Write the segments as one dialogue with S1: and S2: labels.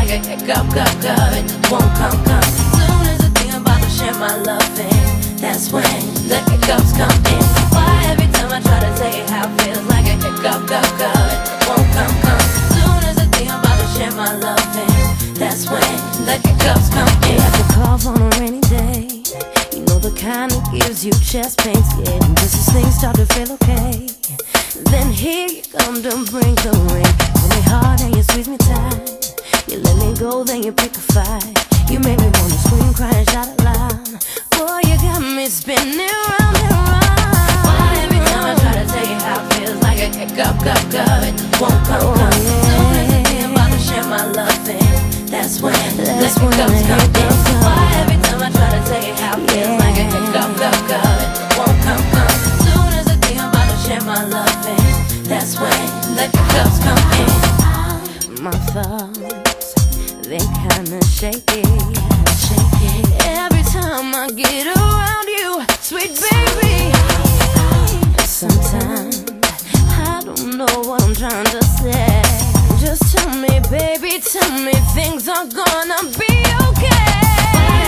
S1: like a hiccup, it won't come. Soon as I think about to share my loving, that's when the hiccups come in. Why every time I try to tell you how it feels like a hiccup, it won't come. Soon as I think about to share my loving, that's when the hiccups come in. Like a cough on a rainy day, you know the kind that gives you chest pains, yeah. Just as things start to feel okay, then here you come to bring the rain. Hold me hard and you squeeze me tight. You let me go, then you pick a fight. You make me wanna scream, cry, and shout it loud. Boy, you got me spinning round and round. Why every time I try to tell you how it feels like a hiccup, it won't come. Soon as I think about to share my loving, that's when the hiccups come in. Why every time I try to tell you how it feels like a hiccup, it won't come. Soon as I think about to share my loving, that's when the hiccups come in. My thoughts, they kinda shaky. Every time I get around you, sweet baby. Sometimes I don't know what I'm trying to say. Just tell me, baby, tell me things are gonna be okay.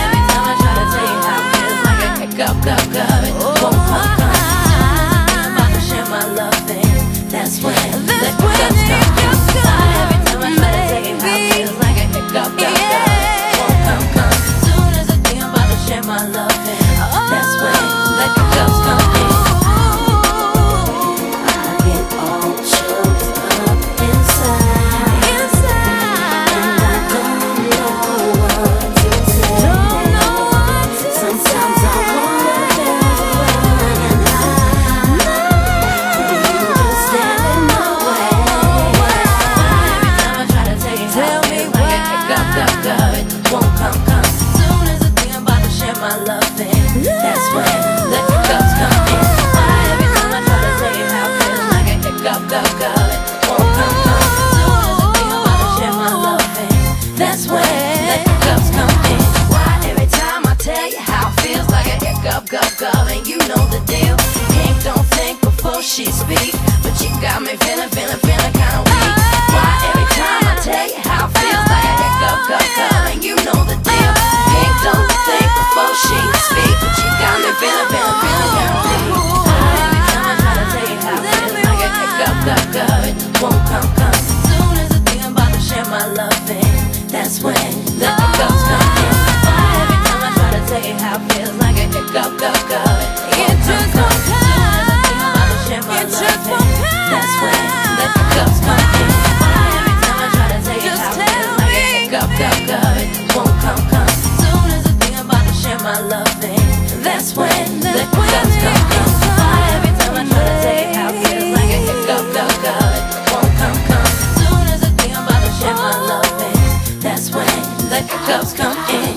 S1: Every time I try to tell you how it feels like a hiccup, it won't come. I'm about to share my loving, that's when the hiccups come in. Every time I try to tell you how it feels like a hiccup, it won't come. Soon as I think I'm about to share my loving, that's when the hiccups come in. I get all choked up inside, and I don't know what to say. Sometimes I wonder and hide, but you just stand in my way. Every time I try to tell you how it feels like a hiccup, it won't come. Soon as I think I'm about to share my loving, that's when the hiccups come in. Every time I try to tell you how it feels like a hiccup, it won't come. Soon as I think I'm about to share my loving, that's when the hiccups come in. Why every time I tell you how it feels like a hiccup, and you know the deal. Pink don't think before she speak, but you got me feeling kinda weak. Why every time I tell you how it feels like a hiccup, and you know the deal. Pink don't think before she speak, but you got me feeling kinda weak. Every time I try to tell you how it feels like a hiccup, it won't come. Soon as I think I'm about to share my loving, that's when the hiccups come in. Every time I try to tell you how it feels like a hiccup, it just won't come. Soon as I think I'm about to share my loving, that's when the hiccups come in. Every time I try to tell you how it feels like a hiccup, it won't come. Soon as I think I'm about to share my loving, that's when the hiccups come in. Every time I try to tell you how it feels like a hiccup, it won't come. Soon as I think I'm about to share my loving, that's when the hiccups come in.